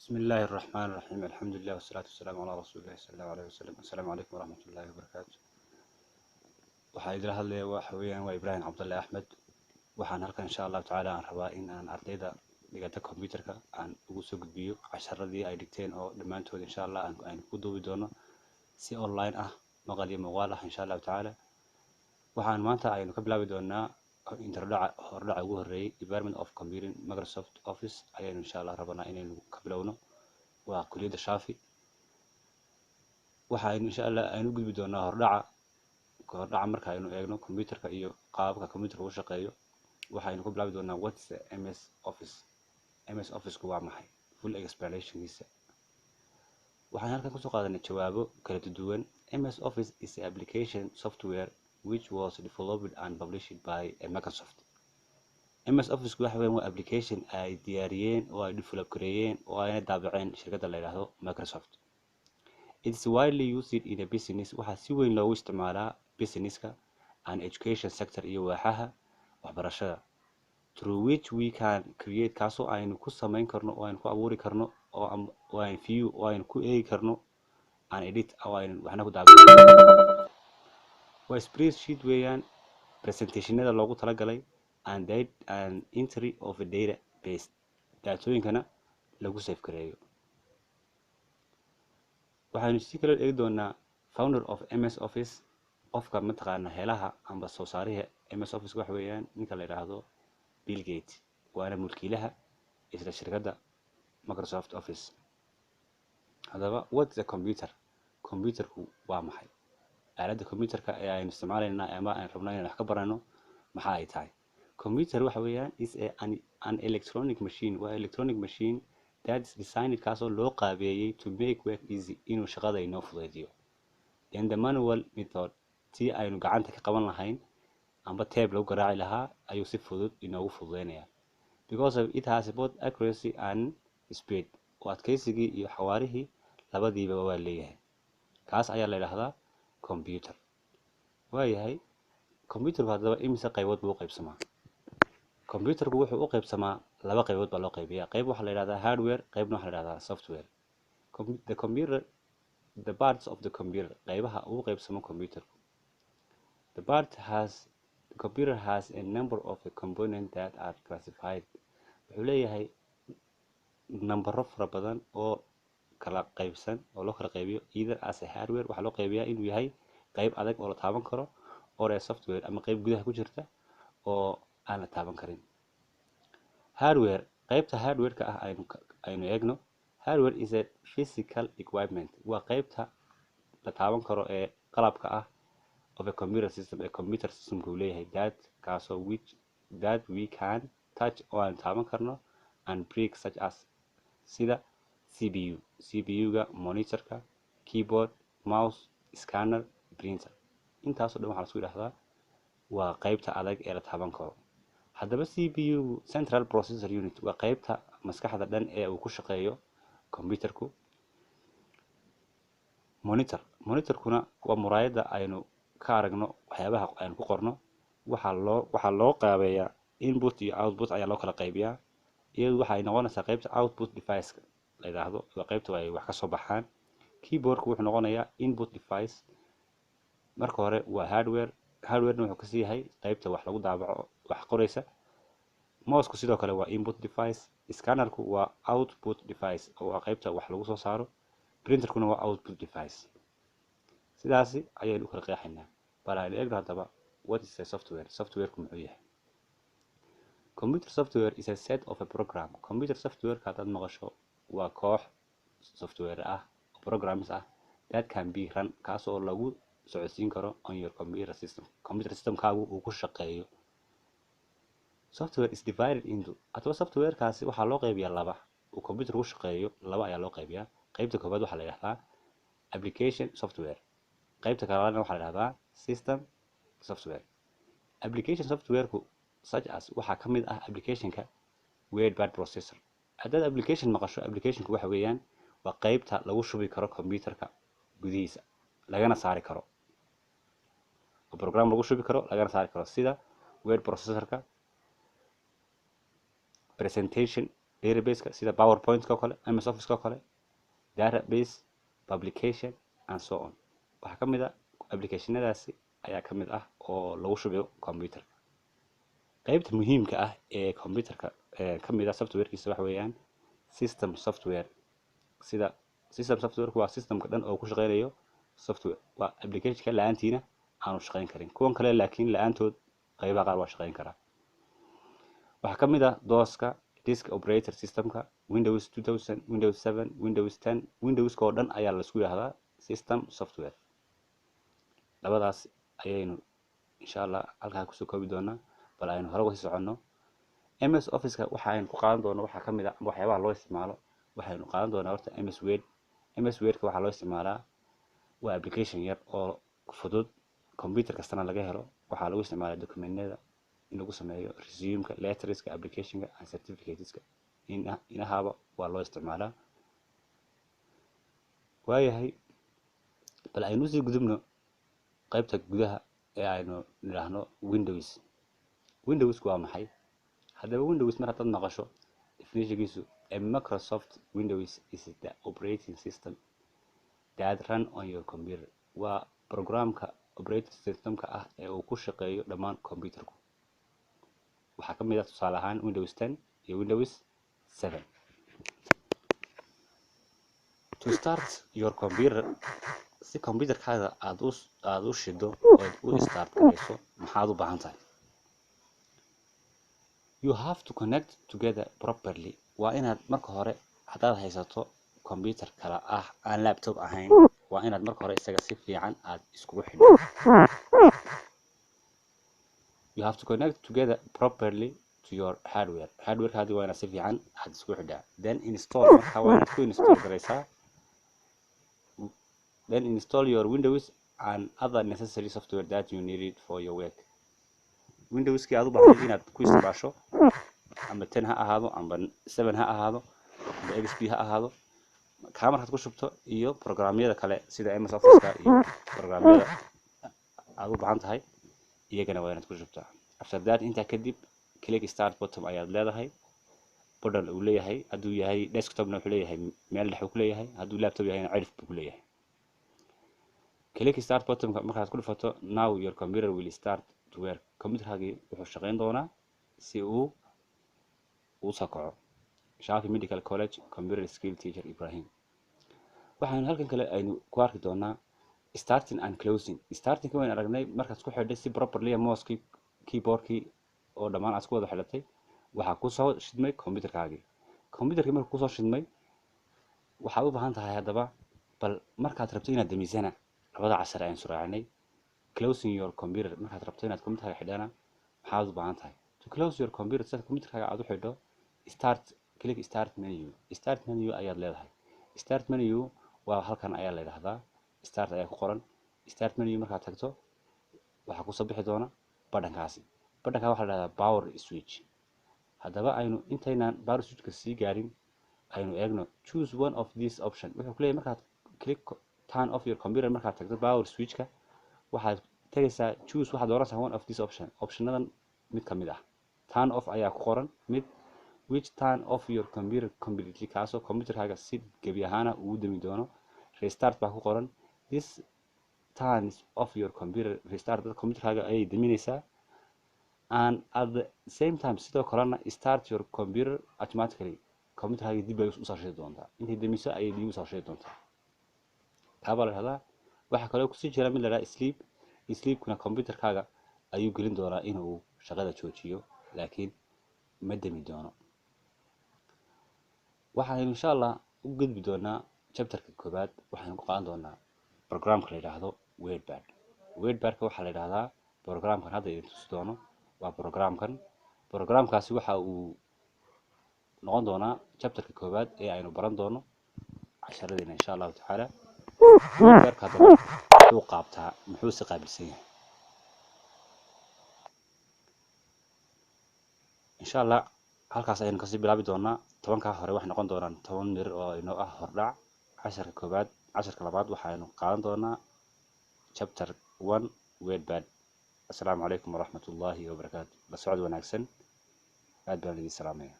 بسم الله الرحمن الرحيم الحمد لله والصلاة والسلام على رسول الله صلى الله عليه وسلم السلام عليكم ورحمة الله وبركاته waxaa idila hadlaya waxa weeyaan waa Ibrahim Cabdulle Axmed waxaan halkan insha Allah tacaala aan rabaa in aan ardayda dhigata computerka aan ugu soo gudbiyo casharadii ay dhigteen oo dhamaantood insha Allah aan ku duubi doono si online ah maqal iyo muuqaal ah insha Allah tacaala waxaan maanta aynu ka bilaabi doonaa hordhaca ugu horeeyay Department of Computing Microsoft Office ayaynu insha Allah rabnaa inaynu ka bilowno waa kulliyadda Shaafi waxaan insha Allah aynu gudbi doonaa hordhaca marka aynu eegno computerka iyo qaababka computerka uu shaqeeyo waxaynu ku bilaabi doonaa what's the MS Office ku waa maxay full explanation-kiisa waxaan halkan kusoo qaadanay jawaabo kala duwan MS Office is an application software which was developed and published by Microsoft. MS Office waxa weeyaan waa application ay diyaariyeen oo ay develop gareeyeen oo ay daabaceen shirkadda la yiraahdo Microsoft. It's widely used in a business waxa si weyn loogu isticmaalaa businesska and education sector iyo waaxaha waxbarashada through which we can create kaasoo aynu ku samayn karno oo aynu ku abuuri karno oo aynu view oo aynu ku eegi karno and edit oo aynu waxna ku daabacan waa spreadsheet weeyaan presentationada loogu talagalay and entry of a database daatooyinkana lagu save gareeyo waxaanu si kale eegi doonaa founder of MS Office qofka mataqaana helaha amba soo saariha MS Office waxa weeyaan ninka la yiraahdo Bill Gates waana mulkiilaha isla shirkadda Microsoft Office hadaba what's the computerku waa maxay aaladda computerka ee aynu isticmaalayna ama aan rabnaa inaan wax ka barano maxaa ay tahay computer waxa weeyaan is an electronic machine waa electronic machine that is designed kaasoo loo qaabeeyay to make work easy inuu shaqada inoo fududeydiyo in the manual method si aynu gacanta ka qaban lahayn amba tab lagu garaaci lahaa ayuu si fudud inoogu fududeynayaa because of it has both accuracy and speed oo adkaysigii iyo xawaarihii labadiiba waa leeyahay kaas ayaa la yiraahdaa computer waayahay computerku hadaba imise qaybood buu u qaybsamaa computerku wuxuu u qaybsamaa laba qaybood baa loo qaybiyaa qayb waxa la yiraahdaa hardware qaybna waxa la yiraahdaa software the parts of the computer qaybaha uu qaybsamo computerku the computer has a number of components that are classified wuxuu leeyahay nambaro fara badan oo kala qaybsan oo loo kala qaybiyo either as a hardware waxa loo qaybiyaa inuu yahay qayb adag oo la taaban karo or a software ama qayb gudaha ku jirta oo aan la taaban karin hardware qaybta hardware-ka ah aynu eegno hardware is a physical equipment waa qaybta la taaban karo ee qalabka ah of a computer system a computer system ku leeyahay that we can touch oo aan taaban karno and break such as sida CPU-ga monitorka keyboard mouse scanner printer intaas oo dhan waxa la isku yiraahdaa waa qaybta adag ee la taaban karo hadaba CPU central processor unit waa qaybta maskaxda dhan ee uu ku shaqeeyo computerku monitorkuna waa muraayada aynu ka aragno waxyaabaha aynu ku qorno waxa loo qaabeeyaa input iyo output ayaa loo kala qaybiyaa iyadu waxay noqonaysaa qaybta output device la yiraahdo waa qaybta ay wax ka soo baxaan keyboardku wuxuu noqonayaa input device marka hore waa hardware-na wuxuu ka sii yahay qaybta wax lagu daabaco wax qoraysa mouse-ku sidoo kale waa input device scanner-ku waa output device oo waa qaybta wax lagu soo saaro printer-kuna waa output device sidaasi ayaynu kala qeexaynaa bal aynu eegno hadaba what is a software-ku muxuu yahay computer software is a set of a program computer software-ka haddaad maqasho waa koox software ah oo programs ah that can be run kaasoo lagu socodsiin karo on your computer system-kaagu uu ku shaqeeyo software is divided into hadaba software-kaasi waxaa loo qaybiyaa laba uu computer ku shaqeeyo laba ayaa loo qaybiyaa qaybta koobaad waxaa la yiraahdaa application software qaybta kalena waxaa la yiraahdaa system software application software-ku such as waxaa ka mid ah application-ka word processor haddaad application maqasho application-ku waxa weeyaan waa qaybta lagu shubi karo computerka gudihiisa lagana saari karo oo program lagu shubi karo lagana saari karo sida word processor-ka presentation database sida PowerPoint ka kale MS Office ka kale database publication and so on waxa kamid ah applicationadaasi ayaa kamid ah oo lagu shubayo computer qaybta muhiimka ah ee computerka kamid ah softwarekiisa waxa weeyaan system software sida system software waa systemka dhan oo ku shaqeynayo software waa application la'aantiina aanu shaqeyn karin kuwan kale laakiin la'aantood qaybaha qaar waa shaqeyn karaa waxa kamid ah DOS-ka disk operator systemka Windows 2000 Windows 7 Windows 10 Windows oo dhan ayaa la isku yiraahdaa system software labadaas ayaynu insha Allah halkaa ku soo koobi doonaa bal aynu hore uga socono MS Office-ka waxa aynu ku qaadan doono waxa kamid ah waxyaabaha loo isticmaalo waxaynu qaadan doonaa horta MS Word MS Word-ka waxa loo isticmaalaa waa application yar oo fudud computer kastana laga helo waxa lagu isticmaalaa document-yada in lagu sameeyo resume-ka letters-ka application-ka and certificates-ka inahaaba waa loo isticmaalaa waayahay bal aynu sii gudubno qaybta gudaha ee aynu niraahno Windows waa maxay hadaba Windows mar hadaad maqasho definition-kiisu a Microsoft Windows is the operating system that run on your computer waa programka operating systemka ah ee uu ku shaqeeyo dhammaan computerku waxa kamid ah tusaale ahaan Windows 10 iyo Windows 7 to start your computer si computerkaaga aad u shido oo u start gareyso maxaad u baahan tahay you have to connect together properly waa inaad marka hore hadaad haysato computer kala ah aan laptop ahayn waa inaad marka hore isaga si fiican aad iskugu xidho you have to connect together properly to your hardware hadi waa inaad si fiican aad isku xidhaa then install marka waa inaad ku install gareysaa then install your Windows and other necessary software that you need for your work Windows-kii aad u baahan inaad ku isticmaasho ama 10 ha ahaado ama 7 ha ahaado ama XP ha ahaado ka markaad ku shubto iyo programyada kale sida MS Office-ka iyo programyada aad u baahan tahay iyagana waa inaad ku shubtaa after that inta kadib click start button ayaad leedahay button uu leeyahay haduu yahay desktop-na wuxuu leeyahay meel dhexe ku leeyahay haduu laptop yahayna cirif buu leeyahay click start button markaad ku dhufato now your computer will start to work computerkaagi wuxuu shaqeyn doonaa si uu u sakaco Shafi Medical College Computer Skill Teacher Ibrahim waxaan halkan kale aynu ku arki doonaa starting and closing starting waan aragnay markaad ku xidhay si properly mouse-kii keyboard-kii oo dhamaan aad ku wada xidhatay waxa ku soo shidmay computerkaagi markuu ku soo shidmay waxaad u baahan tahay hadaba bal markaad rabto inaad damisana labada casar ayaan suraacnay closing your computer markaad rabto inaad computerkaaga xidhana maxaad u baahan tahay to close your computer sida computerkaaga aad u xidho click start menu ayaad leedahay start menu waa halkan ayaa la yiraahdaa start ayaa ku qoran start menu markaad tagto waxa ku soo bixi doona badhankaasi waxa la yiraahdaa power switch hadaba aynu intaynaan power switch-ka sii gaarin aynu eegno choose one of these option wuxuu ku leeyahay markaad click turn off your computer markaad tagto power switch-ka waxaad tagaysaa choose waxaad dooranaysaa one of these optionadan mid kamid ah turn off ayaa ku qoran mid which turn off your computer completely kaasoo computerkaaga si gebi ahaana uu dami doono restart baa ku qoran this turns off your computer restart computerkaaga ayay daminaysaa and at the same time sidoo kalena start your computer automatically computerkaaga dib bay u soo shidi doontaa intay damiso ayay dib u soo shidi doontaa taaba la hada waxa kale oo ku sii jira mid la yiraahdo sleep-kuna computerkaaga ayuu gelin doonaa inuu shaqada joojiyo laakiin ma dami doono waxaan insha Allah u gudbi doonaa chapter-ka koobaad waxaan ku qaadan doonaa programka la yiraahdo WordPad-ka waxa la yiraahdaa programkan hadda idin tusi doono waa programkaasi waxa uu noqon doonaa chapter-ka koobaad ee aynu baran doono casharadina insha Allah ta'ala WordPad-ka uu qaabtaa muxuu si qaabilsan yahay insha Allah halkaas ayaan ka sii bilaabi doonaa 10ka hore wax noqon doonaan 10 mir oo inoo ah hordhac casharka labaad waxaanu qaadan doonaa chapter 1 WordPad assalaamu calaykum waraxmatullaahi wabarakaatuh la socod wanaagsan aad baan idin salaamayaa